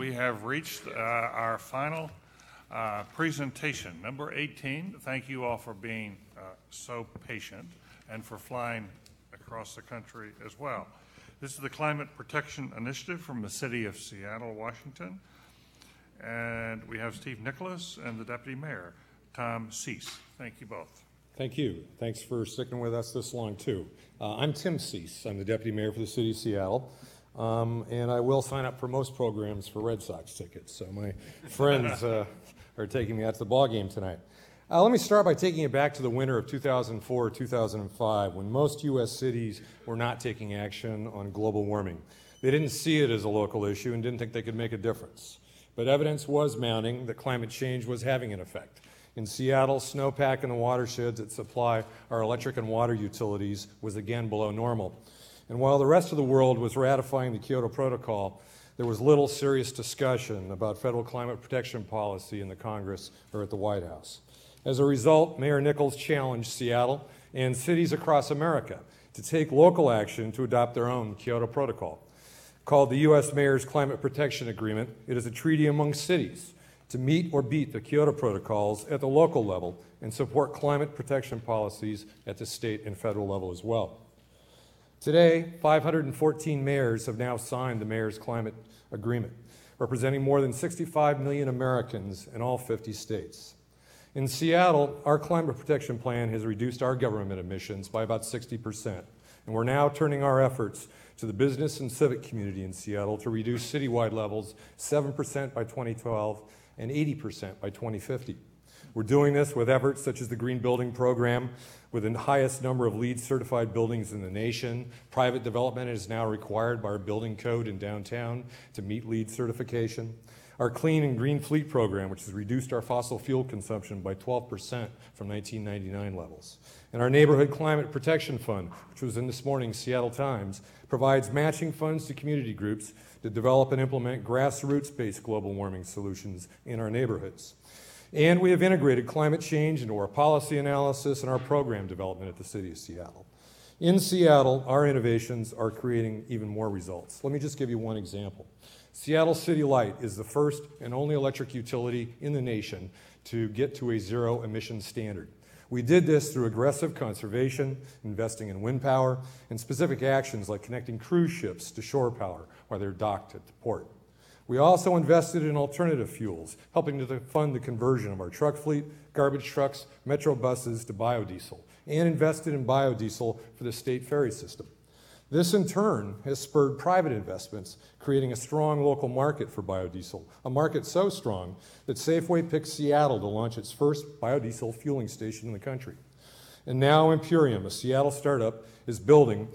we have reached our final presentation, number 18. Thank you all for being so patient and for flying across the country as well. This is the Climate Protection Initiative from the City of Seattle, Washington. And we have Steve Nicholas and the Deputy Mayor, Tom Cease. Thank you both. Thank you. Thanks for sticking with us this long, too. I'm Tim Cease. I'm the Deputy Mayor for the City of Seattle. And I will sign up for most programs for Red Sox tickets. So my friends are taking me out to the ball game tonight. Let me start by taking you back to the winter of 2004, 2005, when most U.S. cities were not taking action on global warming. They didn't see it as a local issue and didn't think they could make a difference. But evidence was mounting that climate change was having an effect. In Seattle, snowpack in the watersheds that supply our electric and water utilities was again below normal. And while the rest of the world was ratifying the Kyoto Protocol, there was little serious discussion about federal climate protection policy in the Congress or at the White House. As a result, Mayor Nichols challenged Seattle and cities across America to take local action to adopt their own Kyoto Protocol. Called the U.S. Mayor's Climate Protection Agreement, it is a treaty among cities to meet or beat the Kyoto Protocols at the local level and support climate protection policies at the state and federal level as well. Today, 514 mayors have now signed the Mayor's Climate Agreement, representing more than 65 million Americans in all 50 states. In Seattle, our climate protection plan has reduced our government emissions by about 60%, and we're now turning our efforts to the business and civic community in Seattle to reduce citywide levels 7% by 2012 and 80% by 2050. We're doing this with efforts such as the Green Building Program, with the highest number of LEED certified buildings in the nation. Private development is now required by our building code in downtown to meet LEED certification. Our Clean and Green Fleet Program, which has reduced our fossil fuel consumption by 12% from 1999 levels. And our Neighborhood Climate Protection Fund, which was in this morning's Seattle Times, provides matching funds to community groups to develop and implement grassroots-based global warming solutions in our neighborhoods. And we have integrated climate change into our policy analysis and our program development at the City of Seattle. In Seattle, our innovations are creating even more results. Let me just give you one example. Seattle City Light is the first and only electric utility in the nation to get to a zero emission standard. We did this through aggressive conservation, investing in wind power, and specific actions like connecting cruise ships to shore power while they're docked at the port. We also invested in alternative fuels, helping to fund the conversion of our truck fleet, garbage trucks, metro buses to biodiesel, and invested in biodiesel for the state ferry system. This, in turn, has spurred private investments, creating a strong local market for biodiesel, a market so strong that Safeway picked Seattle to launch its first biodiesel fueling station in the country. And now Imperium, a Seattle startup, is building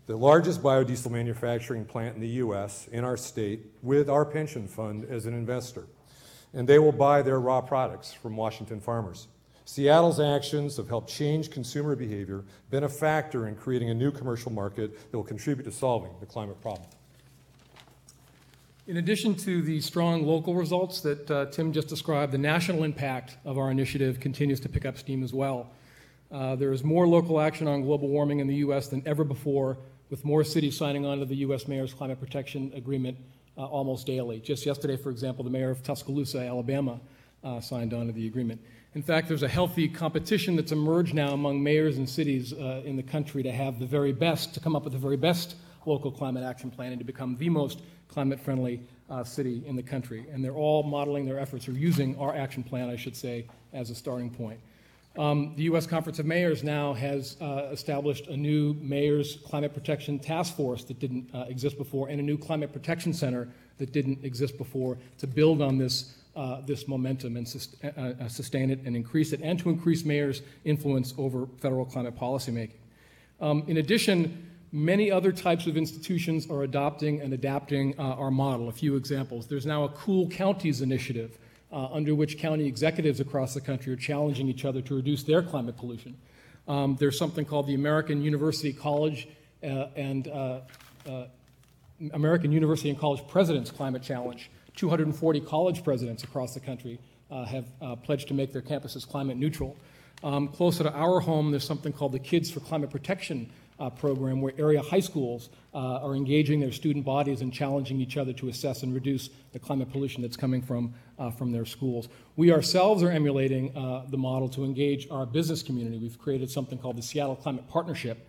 the largest biodiesel manufacturing plant in the U.S. in our state with our pension fund as an investor. And they will buy their raw products from Washington farmers. Seattle's actions have helped change consumer behavior, been a factor in creating a new commercial market that will contribute to solving the climate problem. In addition to the strong local results that Tim just described, the national impact of our initiative continues to pick up steam as well. There is more local action on global warming in the U.S. than ever before, with more cities signing on to the U.S. Mayor's Climate Protection Agreement almost daily. Just yesterday, for example, the mayor of Tuscaloosa, Alabama, signed on to the agreement. In fact, there's a healthy competition that's emerged now among mayors and cities in the country to have the very best, to come up with the very best local climate action plan and to become the most climate-friendly city in the country. And they're all modeling their efforts, or using our action plan, I should say, as a starting point. The U.S. Conference of Mayors now has established a new Mayor's Climate Protection Task Force that didn't exist before, and a new Climate Protection Center that didn't exist before, to build on this momentum and sustain it and increase it, and to increase mayors' influence over federal climate policymaking. In addition, many other types of institutions are adopting and adapting our model. A few examples. There's now a Cool Counties initiative under which county executives across the country are challenging each other to reduce their climate pollution. There's something called the American University College and College Presidents Climate Challenge. 240 college presidents across the country have pledged to make their campuses climate neutral. Closer to our home, there's something called the Kids for Climate Protection program where area high schools are engaging their student bodies and challenging each other to assess and reduce the climate pollution that's coming from their schools. We ourselves are emulating the model to engage our business community. We've created something called the Seattle Climate Partnership,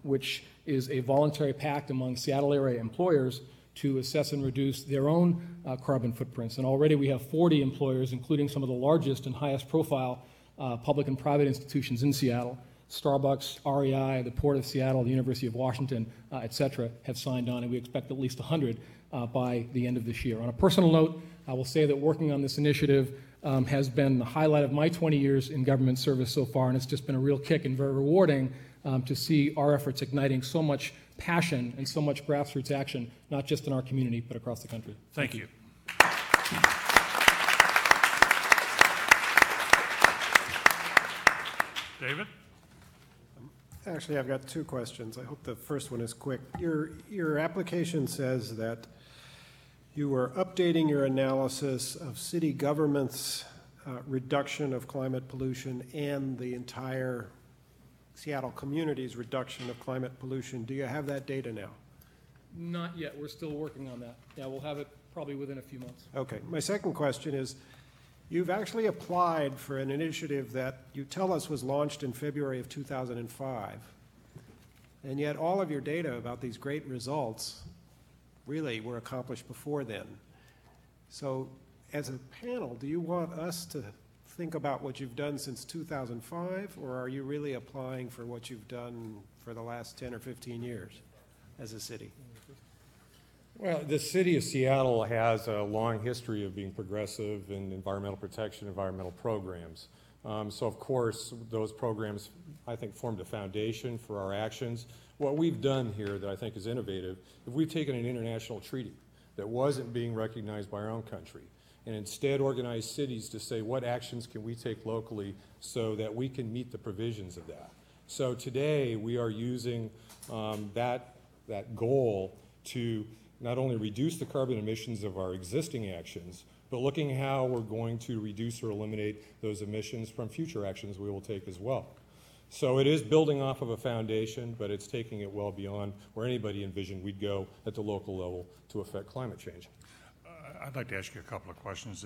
which is a voluntary pact among Seattle area employers to assess and reduce their own carbon footprints. And already we have 40 employers, including some of the largest and highest profile public and private institutions in Seattle. Starbucks, REI, the Port of Seattle, the University of Washington, et cetera, have signed on, and we expect at least 100 by the end of this year. On a personal note, I will say that working on this initiative has been the highlight of my 20 years in government service so far, and it's just been a real kick and very rewarding to see our efforts igniting so much passion and so much grassroots action, not just in our community, but across the country. Thank you. David? Actually, I've got two questions. I hope the first one is quick. Your application says that you are updating your analysis of city government's reduction of climate pollution and the entire Seattle community's reduction of climate pollution. Do you have that data now? Not yet. We're still working on that. Yeah, we'll have it probably within a few months. Okay. My second question is, you've actually applied for an initiative that you tell us was launched in February of 2005, and yet all of your data about these great results really were accomplished before then. So as a panel, do you want us to think about what you've done since 2005, or are you really applying for what you've done for the last 10 or 15 years as a city? Well, the city of Seattle has a long history of being progressive in environmental protection, environmental programs. So, of course, those programs, I think, formed a foundation for our actions. What we've done here that I think is innovative, if we've taken an international treaty that wasn't being recognized by our own country, and instead organized cities to say what actions can we take locally so that we can meet the provisions of that. So today we are using that goal to not only reduce the carbon emissions of our existing actions, but looking how we're going to reduce or eliminate those emissions from future actions we will take as well. So it is building off of a foundation, but it's taking it well beyond where anybody envisioned we'd go at the local level to affect climate change. I'd like to ask you a couple of questions.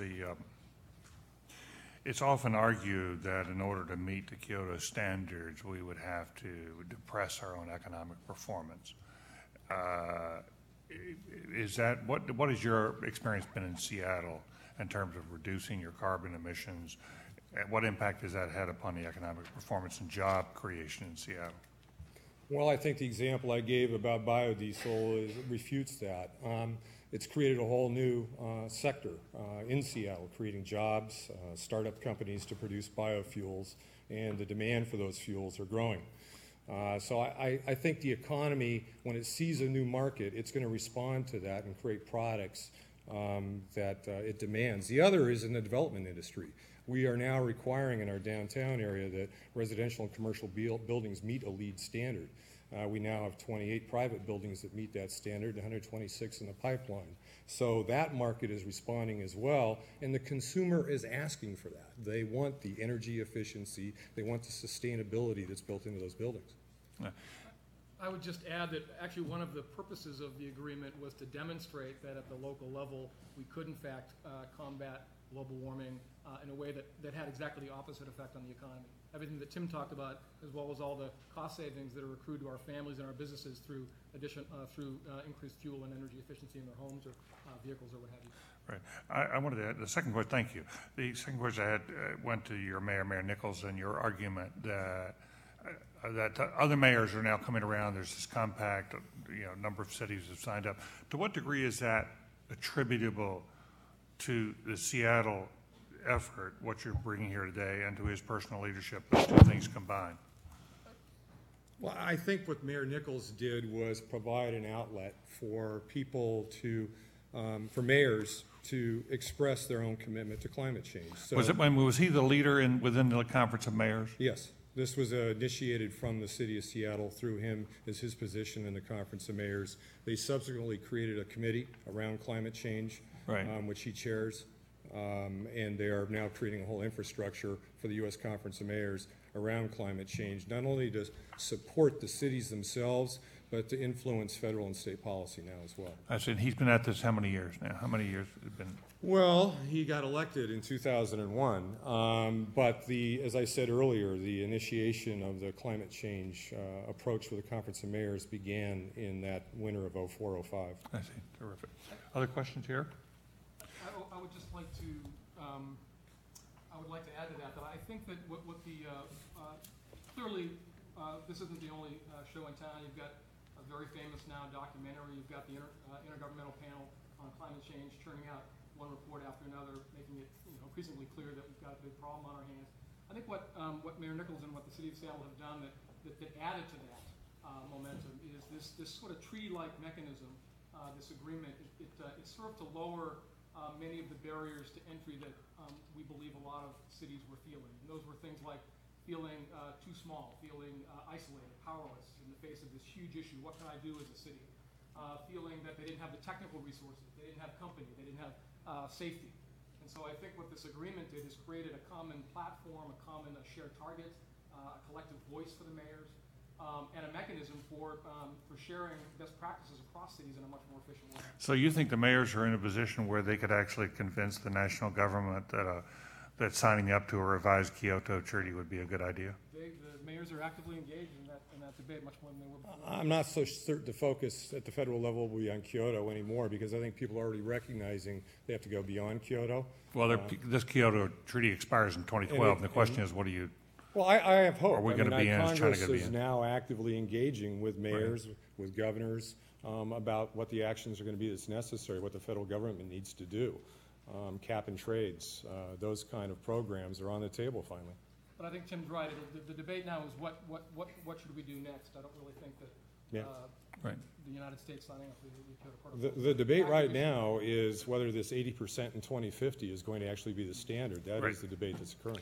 It's often argued that in order to meet the Kyoto standards, we would have to depress our own economic performance. What has your experience been in Seattle in terms of reducing your carbon emissions? And what impact has that had upon the economic performance and job creation in Seattle? Well, I think the example I gave about biodiesel refutes that. It's created a whole new sector in Seattle, creating jobs, startup companies to produce biofuels, and the demand for those fuels are growing. So I think the economy, when it sees a new market, it's going to respond to that and create products that it demands. The other is in the development industry. We are now requiring in our downtown area that residential and commercial buildings meet a LEED standard. We now have 28 private buildings that meet that standard, 126 in the pipeline. So that market is responding as well, and the consumer is asking for that. They want the energy efficiency, they want the sustainability that's built into those buildings. I would just add that actually one of the purposes of the agreement was to demonstrate that at the local level we could in fact combat global warming in a way that had exactly the opposite effect on the economy. Everything that Tim talked about, as well as all the cost savings that are accrued to our families and our businesses through increased fuel and energy efficiency in their homes or vehicles or what have you. Right. I wanted to add the second question. Thank you. The second question I had went to your mayor, Mayor Nichols, and your argument that other mayors are now coming around. There's this compact, number of cities have signed up. To what degree is that attributable to the Seattle effort, what you're bringing here today, and to his personal leadership, those two things combined? Well, I think what Mayor Nichols did was provide an outlet for people to, for mayors to express their own commitment to climate change. So, was he the leader within the Conference of Mayors? Yes. This was initiated from the city of Seattle through him as his position in the Conference of Mayors. They subsequently created a committee around climate change, right, which he chairs. And they are now creating a whole infrastructure for the U.S. Conference of Mayors around climate change, not only to support the cities themselves, but to influence federal and state policy now as well. I said, he's been at this how many years now? How many years has it been? Well, he got elected in 2001, but as I said earlier, the initiation of the climate change approach for the Conference of Mayors began in that winter of 04-05. I see, terrific. Other questions here? I would just like to, add to that, I think that clearly, this isn't the only show in town. You've got a very famous now documentary. You've got the Intergovernmental Panel on Climate Change churning out one report after another, making it increasingly clear that we've got a big problem on our hands. I think what Mayor Nichols and what the City of Seattle have done that added to that momentum is this sort of tree-like mechanism, this agreement. It served to lower many of the barriers to entry that we believe a lot of cities were feeling. And those were things like feeling too small, feeling isolated, powerless in the face of this huge issue. What can I do as a city? Feeling that they didn't have the technical resources, they didn't have company, they didn't have safety. And so I think what this agreement did is created a common platform, a common shared target, a collective voice for the mayors, and a mechanism for sharing best practices across cities in a much more efficient way. So you think the mayors are in a position where they could actually convince the national government that signing up to a revised Kyoto Treaty would be a good idea? The mayors are actively engaged in that debate much more than they were before. I'm not so certain the focus at the federal level will be on Kyoto anymore, because I think people are already recognizing they have to go beyond Kyoto. Well, this Kyoto Treaty expires in 2012, and the question is, what do you... Well, I have hope. Are we going to be in? Trying to Congress be is in? now actively engaging with mayors, with governors, about what the actions are going to be that's necessary, what the federal government needs to do. Cap and trades, those kind of programs are on the table finally. But I think Tim's right. The debate now is what should we do next? I don't really think that the United States signing up to the Kyoto Protocol. The debate right now is whether this 80% in 2050 is going to actually be the standard. That is the debate that's occurring.